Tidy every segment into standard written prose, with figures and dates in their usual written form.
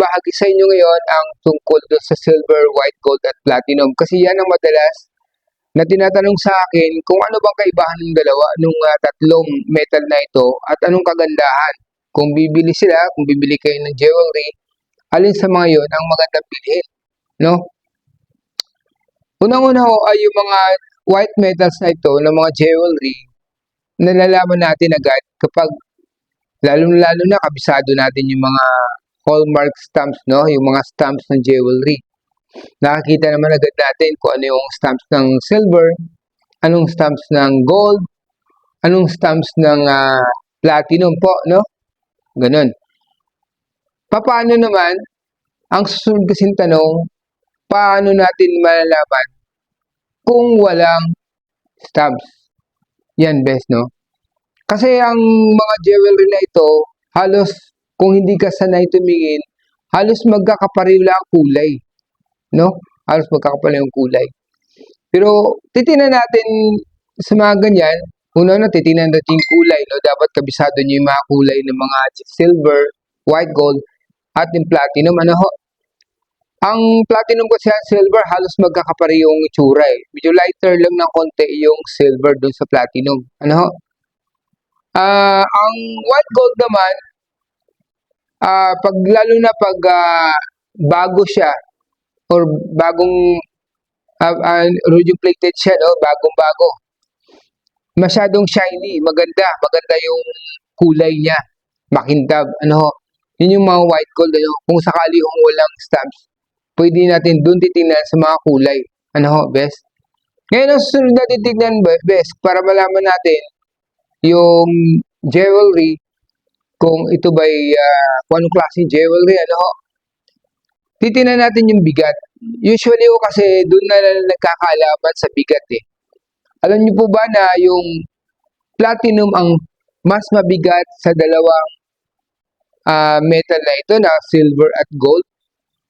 ibahagi sa inyo ngayon ang tungkol doon sa silver, white gold at platinum. Kasi yan ang madalas na tinatanong sa akin kung ano bang kaibahan ng dalawa, nung tatlong metal na ito at anong kagandahan. Kung bibili sila, kung bibili kayo ng jewelry, alin sa mga yon ang magandang bilhin, no? Unang-una ho ay yung mga white metals na ito, ng mga jewelry, nalalaman natin agad kapag lalo na kabisado natin yung mga hallmark stamps, no? Yung mga stamps ng jewelry. Nakakita naman agad natin kung ano yung stamps ng silver, anong stamps ng gold, anong stamps ng platinum po, no? Ganun. Paano naman, ang susunod kasing tanong, paano natin malalaman kung walang stamps? Yan, best, no? Kasi ang mga jewelry na ito, halos, kung hindi ka sanay tumingin, halos magkakapareho lang ang kulay, no? Halos magkakapareho ang kulay. Pero, titingnan natin sa mga ganyan, una na, titingnan natin yung kulay, no? Dapat kabisado nyo yung mga kulay ng mga silver, white gold, at yung platinum, ano ho? Ang platinum kasi at silver, halos magkakapareho yung itsura eh. Medyo lighter lang ng konti yung silver dun sa platinum. Ano ho? Ang white gold naman, lalo na pag bago siya, or bagong rhodium plated siya, no? Bagong-bago. Masyadong shiny, maganda yung kulay niya. Makintab, ano ho? Yun yung mga white gold, ano? Kung sakali kung walang stamps, pwede natin doon titingnan sa mga kulay. Ano ho, best? Ngayon, ang susunod na titignan, best, para malaman natin yung jewelry, kung ito ba'y kung anong klaseng jewelry, ano ho? Titingnan natin yung bigat. Usually ho kasi doon na nagkakaalaman sa bigat eh. Alam niyo po ba na yung platinum ang mas mabigat sa dalawang metal na ito, na silver at gold?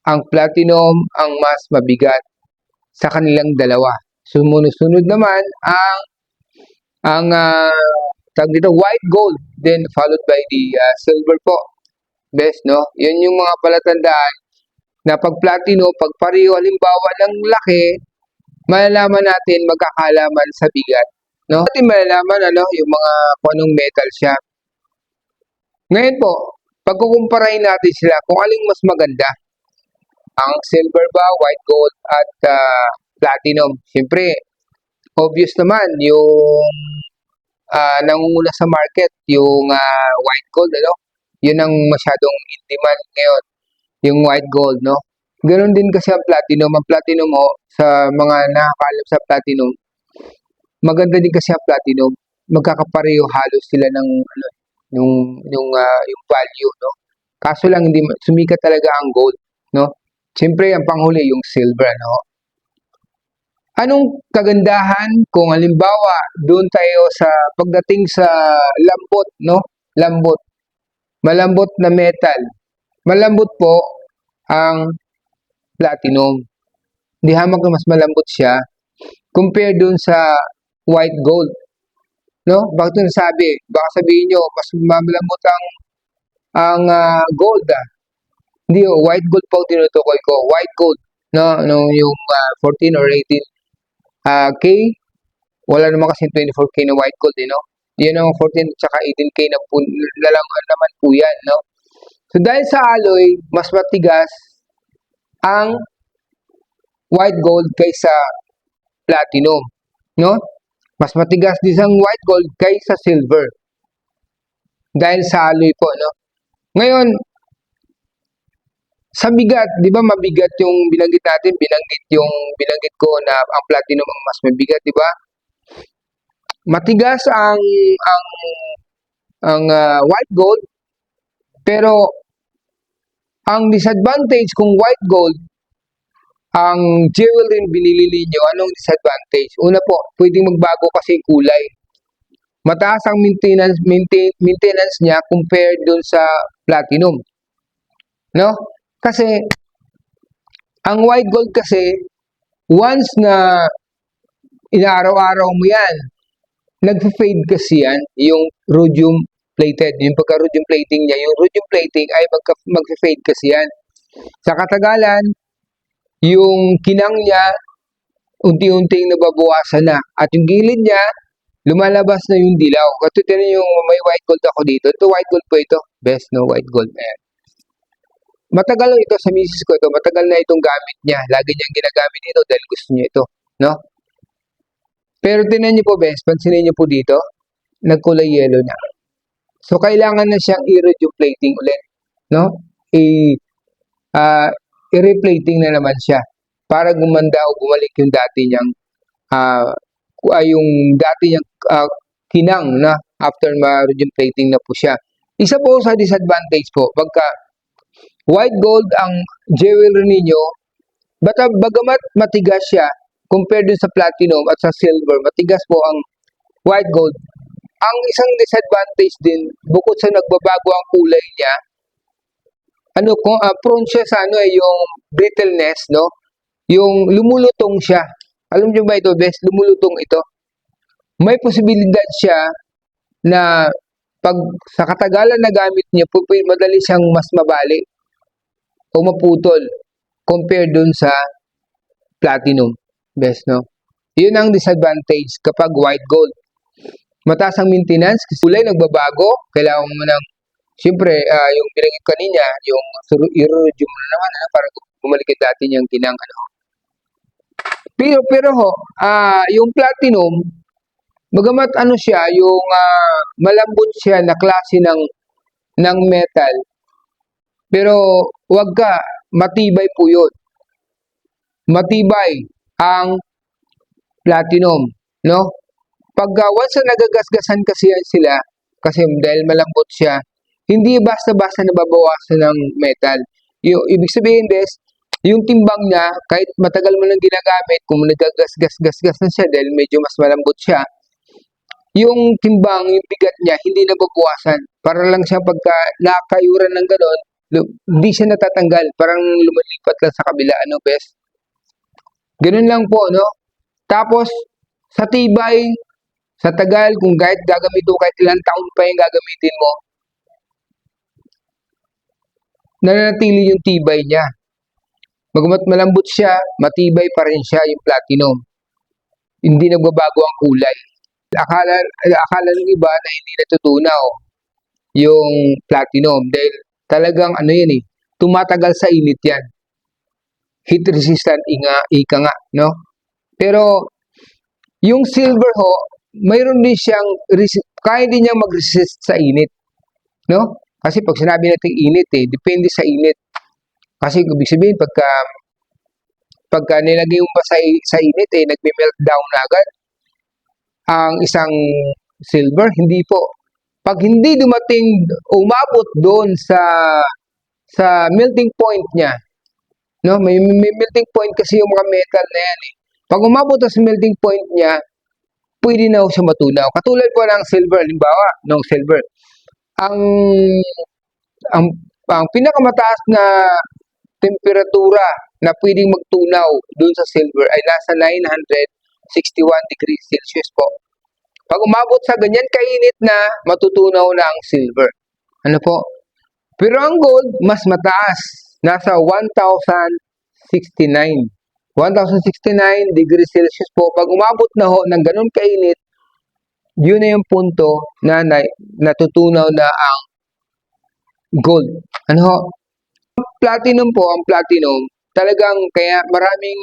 Ang platinum ang mas mabigat sa kanilang dalawa. Sumunod naman ang tawag dito, white gold, then followed by the silver po. Best, no? Yun yung mga palatandaan na pag platinum, pag pareho halimbawa ng laki, malalaman natin magkakalaman sa bigat, no? Natin malalaman yung mga kung anong metal siya. Ngayon po, pagkukumparahin natin sila kung aling mas maganda, ang silver ba, white gold at platinum. Siyempre, obvious naman yung nangunguna sa market, yung white gold, ano? Yun ang masyadong in demand ngayon, yung white gold, no? Ganon din kasi ang platinum. Ang platinum sa mga nakakaalam sa platinum, maganda din kasi ang platinum. Magkakapareho halos sila ng yung value, no? Kaso lang hindi sumikat talaga ang gold, no? Siyempre ang panghuli yung silver, no? Anong kagandahan kung halimbawa doon tayo sa pagdating sa lambot, no? Lambot. Malambot na metal. Malambot po ang platinum. Di hamak na mas malambot siya compare doon sa white gold. No? Bakit ito nasabi? Baka sabihin nyo, mas malambot ang gold. Hindi, white gold po tinutukoy ko. White gold. No? Yung 14 or 18 K. Wala naman kasi 24K na white gold, no? Yan ang 14 tsaka 18K na lang naman po yan, no? So, dahil sa alloy, mas matigas ang white gold kaysa platinum, no? Mas matigas din ang white gold kaysa silver. Dahil sa alloy po, no? Ngayon, sa bigat, di ba mabigat yung binanggit natin, binanggit ko na ang platinum ang mas mabigat, di ba? Matigas ang white gold, pero ang disadvantage kung white gold, ang jewelry binili niyo, anong disadvantage? Una po, pwedeng magbago kasi kulay. Mataas ang maintenance niya compared dun sa platinum. No? Kasi, ang white gold kasi, once na inaaraw-araw mo yan, nag-fade kasi yan, yung rhodium plated, yung pagka-rhodium plating niya, yung rhodium plating ay mag-fade kasi yan. Sa katagalan, yung kinang niya, unti-unting nababawasan na. At yung gilid niya, lumalabas na yung dilaw. Kasi tinan yung may white gold ako dito. Ito white gold po ito. Best no white gold. Ayan. Matagal ito sa misis ko ito. Matagal na itong gamit niya. Lagi niyang ginagamit ito dahil gusto niya ito. No? Pero tinan niyo po, best. Pansinin niyo po dito. Nagkulay yellow na. So, kailangan na siyang i-rejuve plating ulit. No? I-replating na naman siya para gumanda o bumalik yung dati niyang kinang na after ma-rejuve plating na po siya. Isa po sa disadvantage po, pagka white gold ang jewelry ninyo, bagamat matigas siya, compared dun sa platinum at sa silver, matigas po ang white gold. Ang isang disadvantage din, bukod sa nagbabago ang kulay niya, prone siya sa yung brittleness, no? Yung lumulutong siya. Alam niyo ba ito, best? Lumulutong ito. May posibilidad siya na pag sa katagalan na gamit niya, madali siyang mas mabali o maputol compared dun sa platinum, best, no? Yun ang disadvantage kapag white gold. Mataas ang maintenance, kasi kulay nagbabago, kailangan mo ng, siyempre, yung binanggit kanina, yung i-rejuve mo na naman, para bumalik yung dati niyang kinang, Pero yung platinum, bagamat siya, yung malambot siya na klase ng metal, pero wag ka, matibay po yun. Matibay ang platinum, no? Pag once na nagagasgasan kasi sila, kasi dahil malambot siya, hindi basta-basta nababawasan ng metal. Ibig sabihin, best, yung timbang niya, kahit matagal mo nang ginagamit, kung nagagasgas na siya dahil medyo mas malambot siya, yung timbang, yung bigat niya, hindi nababawasan. Para lang siya pagka nakayuran ng gano'n, hindi siya natatanggal. Parang lumalipat lang sa kabila, best? Ganun lang po, no? Tapos, sa tibay, sa tagal, kung kahit gagamit mo, kahit ilang taon pa yung gagamitin mo, nananatili yung tibay niya. Bagamat malambot siya, matibay pa rin siya yung platinum. Hindi nagbabago ang kulay. Akala ng iba na hindi natutunaw yung platinum dahil talagang tumatagal sa init yan. Heat resistant ika nga, no? Pero yung silver ho, mayroon din siyang kaya din niyang mag-resist sa init, no? Kasi pag sinabi natin init, depende sa init. Kasi ibig sabihin pagka nilagay mo pa sa init, nagme-melt down na agad ang isang silver, hindi po. Pag hindi umabot doon sa melting point niya, no? May melting point kasi yung mga metal na yan. Pag umabot sa melting point niya, pwede na siya matunaw. Katulad po ng silver, halimbawa, ng silver. Ang pinakamataas na temperatura na pwedeng magtunaw doon sa silver ay nasa 961 degrees Celsius po. Pag umabot sa ganyan kainit na, matutunaw na ang silver. Ano po? Pero ang gold, mas mataas. Nasa 1,069. 1,069 degrees Celsius po. Pag umabot na ng ganun kainit, yun na yung punto na natutunaw na ang gold. Ang platinum po, ang platinum, talagang kaya maraming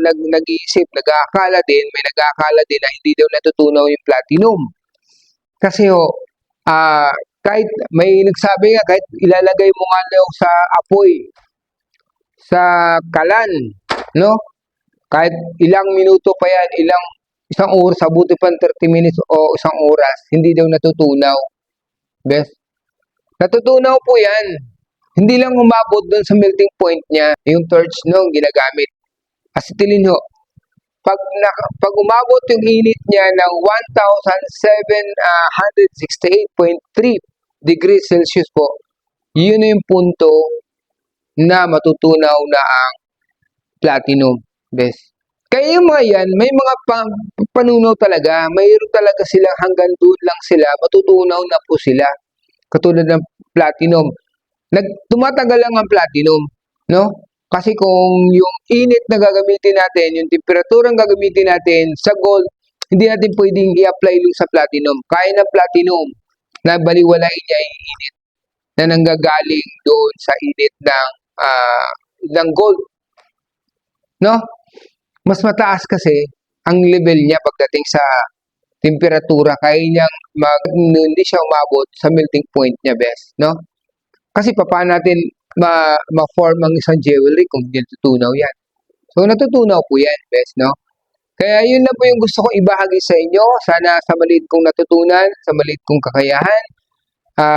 nag-iisip, may nag-aakala din na hindi daw natutunaw yung platinum. Kasi kahit may nagsabi nga, kahit ilalagay mo nga daw sa apoy, sa kalan, no? Kahit ilang minuto pa yan, isang oras, abuti pa 30 minutes o isang oras, hindi daw natutunaw. Best. Natutunaw po yan. Hindi lang umabot doon sa melting point niya, yung torch ginagamit. Acetylene ho. Pag umabot yung init niya ng 1,768.3 degrees Celsius po, yun yung punto na matutunaw na ang platinum. Best. Kaya yung mga yan, may mga panunaw talaga. Mayroon talaga silang hanggang doon lang sila, matutunaw na po sila. Katulad ng platinum. Tumatagal lang ang platinum. no? Kasi kung yung init na gagamitin natin, yung temperaturang gagamitin natin sa gold, hindi natin pwedeng i-apply yung sa platinum. Kaya ng platinum na baliwalain niya yung init na nanggagaling doon sa init ng gold, no? Mas mataas kasi ang level niya pagdating sa temperatura, kaya niyang hindi siya umabot sa melting point niya, best, no? Kasi paano natin ma-form ang isang jewelry kung hindi natutunaw yan? So, natutunaw po yan, best, no? Kaya yun na po yung gusto kong ibahagi sa inyo. Sana sa maliit kong natutunan, sa maliit kong kakayahan,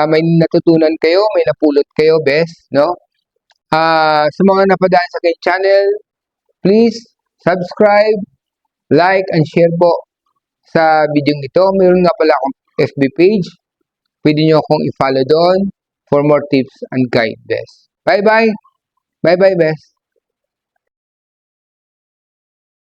may natutunan kayo, may napulot kayo, best, no? Sa mga napadaan sa aking channel, please subscribe, like, and share po sa video ito. Mayroon nga pala akong FB page. Pwede nyo akong i-follow doon for more tips and guide, best. Bye-bye! Bye-bye, best!